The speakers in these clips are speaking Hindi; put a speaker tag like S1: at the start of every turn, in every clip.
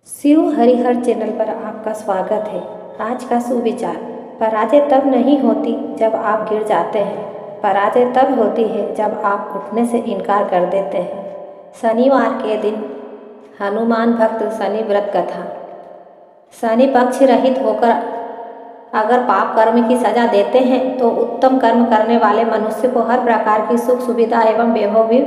S1: शिव हरिहर चैनल पर आपका स्वागत है। आज का सुविचार, पराजय तब नहीं होती जब आप गिर जाते हैं, पराजय तब होती है जब आप उठने से इनकार कर देते हैं। शनिवार के दिन हनुमान भक्त शनि व्रत कथा। शनि पक्ष रहित होकर अगर पाप कर्म की सजा देते हैं तो उत्तम कर्म करने वाले मनुष्य को हर प्रकार की सुख सुविधा एवं वैभव भी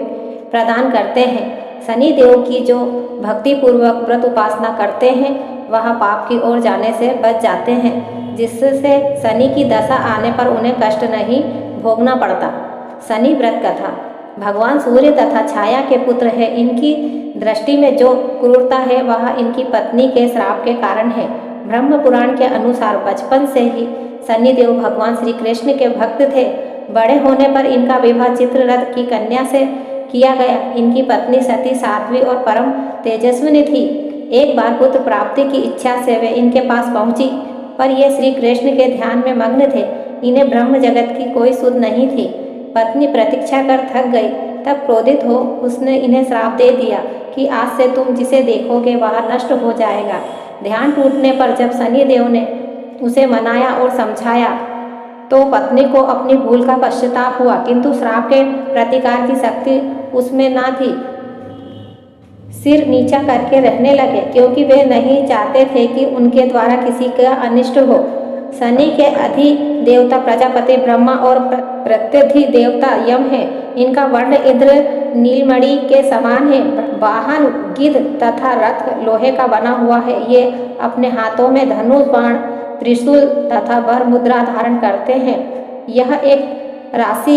S1: प्रदान करते हैं। शनि देव की जो भक्ति पूर्वक व्रत उपासना करते हैं वह पाप की ओर जाने से बच जाते हैं, जिससे शनि की दशा आने पर उन्हें कष्ट नहीं भोगना पड़ता। शनि व्रत कथा। भगवान सूर्य तथा छाया के पुत्र है। इनकी दृष्टि में जो क्रूरता है वह इनकी पत्नी के श्राप के कारण है। ब्रह्म पुराण के अनुसार बचपन से ही शनिदेव भगवान श्री कृष्ण के भक्त थे। बड़े होने पर इनका विवाह चित्ररथ की कन्या से किया गया। इनकी पत्नी सती साध्वी और परम तेजस्विनी थी। एक बार पुत्र प्राप्ति की इच्छा से वे इनके पास पहुंची, पर ये श्री कृष्ण के ध्यान में मग्न थे। इन्हें ब्रह्म जगत की कोई सुध नहीं थी। पत्नी प्रतीक्षा कर थक गई, तब क्रोधित हो उसने इन्हें श्राप दे दिया कि आज से तुम जिसे देखोगे वह नष्ट हो जाएगा। ध्यान टूटने पर जब शनिदेव ने उसे मनाया और समझाया तो पत्नी को अपनी भूल का पश्चाताप हुआ, किंतु श्राप के प्रतिकार की शक्ति उसमें न थी। सिर नीचा करके रहने लगे, क्योंकि वे नहीं चाहते थे कि उनके द्वारा किसी का अनिष्ट हो। शनि के अधिदेवता प्रजापति ब्रह्मा और प्रत्यधि देवता यम है। इनका वर्ण इंद्र नीलमणि के समान है। वाहन गिद्ध तथा रथ लोहे का बना हुआ है। ये अपने हाथों में धनुष, बाण, त्रिशूल तथा वर मुद्रा धारण करते हैं। यह एक राशि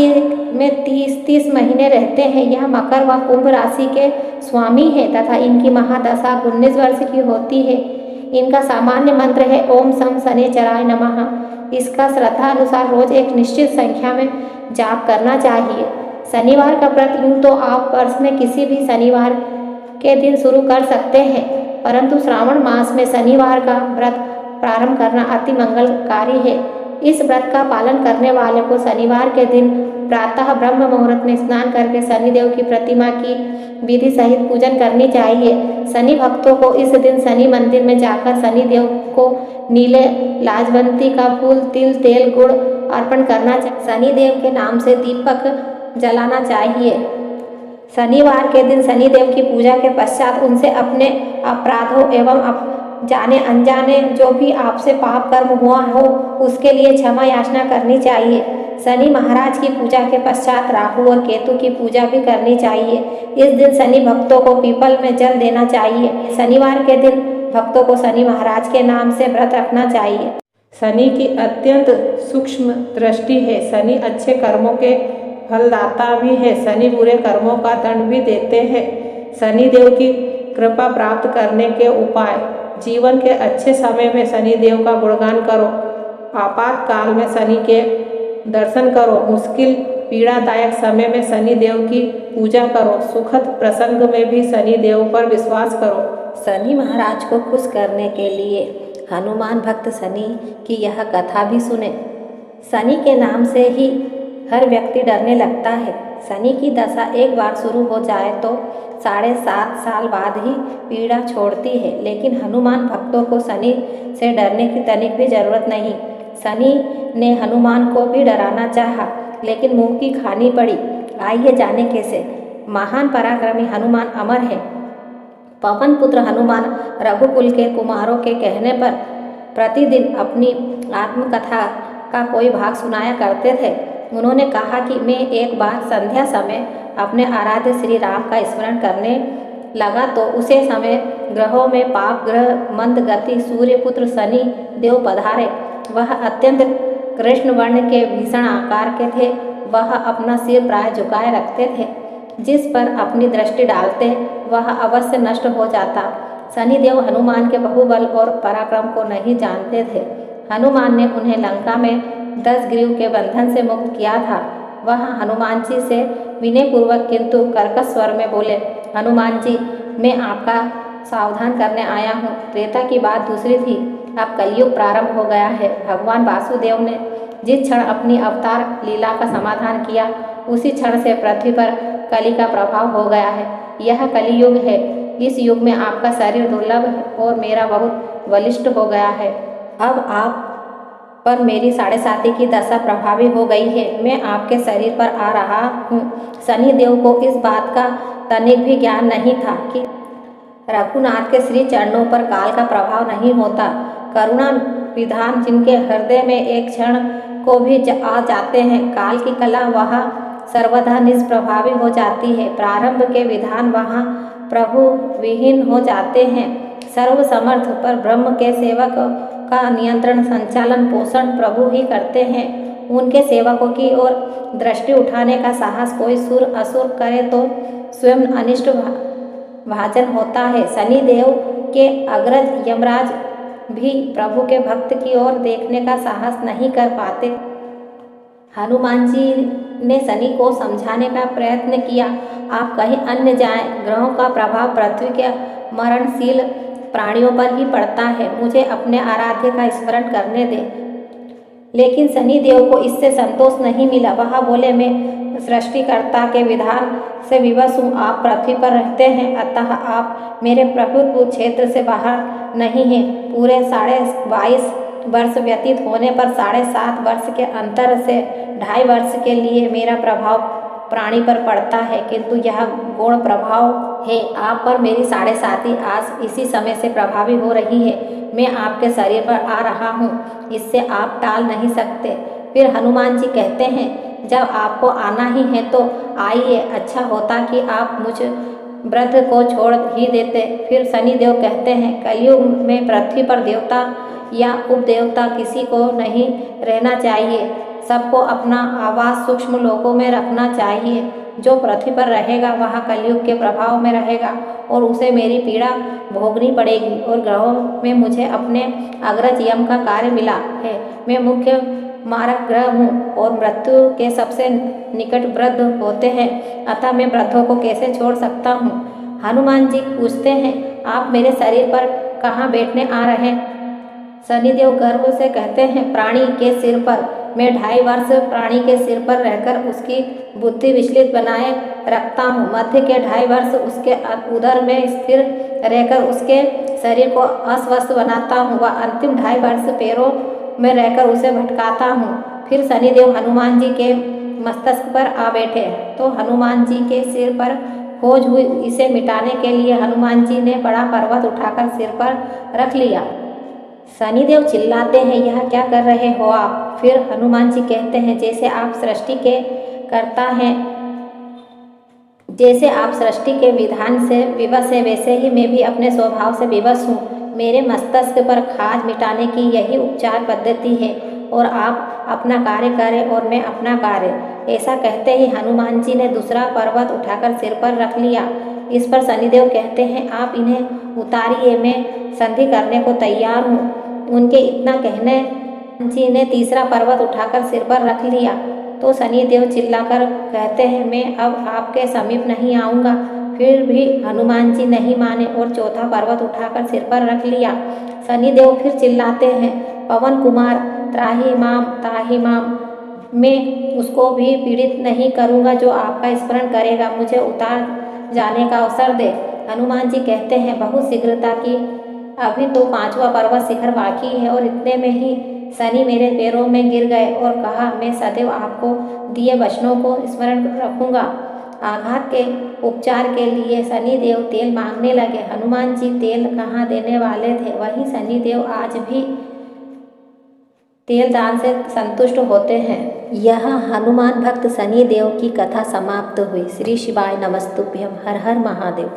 S1: में 30 महीने रहते हैं। यह मकर व कुंभ राशि के स्वामी है तथा इनकी महादशा 19 वर्ष की होती है। इनका सामान्य मंत्र है ओम सम शनिचराय नमः। इसका श्रद्धा अनुसार रोज एक निश्चित संख्या में जाप करना चाहिए। शनिवार का व्रत यूँ तो आप वर्ष में किसी भी शनिवार के दिन शुरू कर सकते हैं, परंतु श्रावण मास में शनिवार का व्रत प्रारंभ करना अति मंगलकारी है। इस व्रत का पालन करने वाले को शनिवार के दिन प्रातः ब्रह्म मुहूर्त में स्नान करके शनिदेव की प्रतिमा की विधि सहित पूजन करनी चाहिए। शनि भक्तों को इस दिन शनि मंदिर में जाकर शनिदेव को नीले लाजवंती का फूल, तिल, तेल, गुड़ अर्पण करना चाहिए। शनिदेव के नाम से दीपक जलाना चाहिए। शनिवार के दिन शनिदेव की पूजा के पश्चात उनसे अपने अपराधों एवं जाने अनजाने जो भी आपसे पाप कर्म हुआ हो उसके लिए क्षमा याचना करनी चाहिए। शनि महाराज की पूजा के पश्चात राहु और केतु की पूजा भी करनी चाहिए। इस दिन शनि भक्तों को पीपल में जल देना चाहिए। शनिवार के दिन भक्तों को शनि महाराज के नाम से व्रत रखना चाहिए।
S2: शनि की अत्यंत सूक्ष्म दृष्टि है। शनि अच्छे कर्मों के फलदाता भी है। शनि बुरे कर्मों का दंड भी देते हैं। शनि देव की कृपा प्राप्त करने के उपाय। जीवन के अच्छे समय में शनि देव का गुणगान करो। आपातकाल में शनि के दर्शन करो। मुश्किल पीड़ादायक समय में शनि देव की पूजा करो। सुखद प्रसंग में भी शनि देव पर विश्वास करो।
S1: शनि महाराज को खुश करने के लिए हनुमान भक्त शनि की यह कथा भी सुने। शनि के नाम से ही हर व्यक्ति डरने लगता है। शनि की दशा एक बार शुरू हो जाए तो 7.5 साल बाद ही पीड़ा छोड़ती है, लेकिन हनुमान भक्तों को शनि से डरने की तनिक भी जरूरत नहीं। शनि ने हनुमान को भी डराना चाहा, लेकिन मुंह की खानी पड़ी। आइए जाने कैसे। महान पराक्रमी हनुमान अमर है। पवन पुत्र हनुमान रघुकुल के कुमारों के कहने पर प्रतिदिन अपनी आत्मकथा का कोई भाग सुनाया करते थे। उन्होंने कहा कि मैं एक बार संध्या समय अपने आराध्य श्री राम का स्मरण करने लगा तो उसे समय ग्रहों में पाप ग्रह मंद गति सूर्य पुत्र शनि देव पधारे। वह अत्यंत कृष्ण वर्ण के भीषण आकार के थे। वह अपना सिर प्राय झुकाए रखते थे। जिस पर अपनी दृष्टि डालते वह अवश्य नष्ट हो जाता। शनिदेव हनुमान के बहुबल और पराक्रम को नहीं जानते थे। हनुमान ने उन्हें लंका में 10 ग्रीव के बंधन से मुक्त किया था। वह हनुमान जी से विनयपूर्वक किंतु कर्कश स्वर में बोले, हनुमान जी, मैं आपका सावधान करने आया हूँ। त्रेता की बात दूसरी थी, अब कलयुग प्रारंभ हो गया है। भगवान वासुदेव ने जिस क्षण अपनी अवतार लीला का समाधान किया उसी क्षण से पृथ्वी पर कली का प्रभाव हो गया है। यह कलियुग है। इस युग में आपका शरीर दुर्लभ है और मेरा बहुत बलिष्ठ हो गया है। अब आप पर मेरी 7.5 की दशा प्रभावी हो गई है। मैं आपके शरीर पर आ रहा हूँ। शनिदेव को इस बात का तनिक भी ज्ञान नहीं था कि रघुनाथ के श्री चरणों पर काल का प्रभाव नहीं होता। करुणा विधान जिनके हृदय में एक क्षण को भी आ जाते हैं, काल की कला वहाँ सर्वदा निष्प्रभावी हो जाती है। प्रारंभ के विधान वहाँ प्रभु विहीन हो जाते हैं। सर्वसमर्थ पर ब्रह्म के सेवक का नियंत्रण, संचालन, पोषण प्रभु ही करते हैं। उनके सेवकों की ओर दृष्टि उठाने का साहस कोई सुर असुर करे तो स्वयं अनिष्ट भाजन होता है। शनिदेव के अग्रज यमराज भी प्रभु के भक्त की ओर देखने का साहस नहीं कर पाते। हनुमान जी ने शनि को समझाने का प्रयत्न किया, आप कहीं अन्य जाएं। ग्रहों का प्रभाव पृथ्वी के मरणशील प्राणियों पर ही पड़ता है। मुझे अपने आराध्य का स्मरण करने दे। लेकिन शनिदेव को इससे संतोष नहीं मिला। वह बोले, मैं सृष्टिकर्ता के विधान से विवश हूँ। आप पृथ्वी पर रहते हैं, अतः आप मेरे प्रभुत्व क्षेत्र से बाहर नहीं हैं। पूरे 22.5 वर्ष व्यतीत होने पर 7.5 वर्ष के अंतर से 2.5 वर्ष के लिए मेरा प्रभाव प्राणी पर पड़ता है, किंतु यह गौण प्रभाव है। आप पर मेरी 7.5 आज इसी समय से प्रभावी हो रही है। मैं आपके शरीर पर आ रहा हूँ, इससे आप टाल नहीं सकते। फिर हनुमान जी कहते हैं, जब आपको आना ही है तो आइए। अच्छा होता कि आप मुझ वृद्ध को छोड़ ही देते। फिर शनिदेव कहते हैं, कलयुग में पृथ्वी पर देवता या उपदेवता किसी को नहीं रहना चाहिए। सबको अपना आवास सूक्ष्म लोकों में रखना चाहिए। जो पृथ्वी पर रहेगा वह कलयुग के प्रभाव में रहेगा और उसे मेरी पीड़ा भोगनी पड़ेगी। और ग्रहों में मुझे अपने अग्रज यम का कार्य मिला है। मैं मुख्य मारक ग्रह हूँ और मृत्यु के सबसे निकट वृद्ध होते हैं, अतः मैं वृद्धों को कैसे छोड़ सकता हूँ। हनुमान जी पूछते हैं, आप मेरे शरीर पर कहाँ बैठने आ रहे हैं। शनिदेव गर्व से कहते हैं, प्राणी के सिर पर। मैं 2.5 वर्ष प्राणी के सिर पर रहकर उसकी बुद्धि विचलित बनाए रखता हूँ। मध्य के 2.5 वर्ष उसके उदर में स्थिर रहकर उसके शरीर को अस्वस्थ बनाता हूँ। वह अंतिम 2.5 वर्ष पैरों में रहकर उसे भटकाता हूँ। फिर शनिदेव हनुमान जी के मस्तक पर आ बैठे तो हनुमान जी के सिर पर खोज हुई। इसे मिटाने के लिए हनुमान जी ने बड़ा पर्वत उठाकर सिर पर रख लिया। शनिदेव चिल्लाते हैं, यह क्या कर रहे हो आप। फिर हनुमान जी कहते हैं, जैसे आप सृष्टि के कर्ता हैं, जैसे आप सृष्टि के विधान से विवश हैं, वैसे ही मैं भी अपने स्वभाव से विवश हूँ। मेरे मस्तिष्क पर खाज मिटाने की यही उपचार पद्धति है और आप अपना कार्य करें और मैं अपना कार्य। ऐसा कहते ही हनुमान जी ने दूसरा पर्वत उठाकर सिर पर रख लिया। इस पर शनिदेव कहते हैं, आप इन्हें उतारिए, मैं संधि करने को तैयार हूँ। उनके इतना कहने जी ने तीसरा पर्वत उठाकर सिर पर रख लिया तो शनिदेव चिल्लाकर कहते हैं, मैं अब आपके समीप नहीं आऊँगा। फिर भी हनुमान जी नहीं माने और चौथा पर्वत उठाकर सिर पर रख लिया। शनिदेव फिर चिल्लाते हैं, पवन कुमार त्राहि माम ताहि माम। मैं उसको भी पीड़ित नहीं करूँगा जो आपका स्मरण करेगा। मुझे उतार जाने का अवसर दे। हनुमान जी कहते हैं, बहुत शीघ्रता की, अभी तो 5वां पर्वत शिखर बाकी है। और इतने में ही शनि मेरे पैरों में गिर गए और कहा, मैं सदैव आपको दिए वचनों को स्मरण रखूँगा। आघात के उपचार के लिए शनिदेव तेल मांगने लगे। हनुमान जी तेल कहाँ देने वाले थे, वहीं शनिदेव आज भी तेल दान से संतुष्ट होते हैं। यह हनुमान भक्त शनिदेव की कथा समाप्त हुई। श्री शिवाय नमस्तुभ्यम। हर हर महादेव।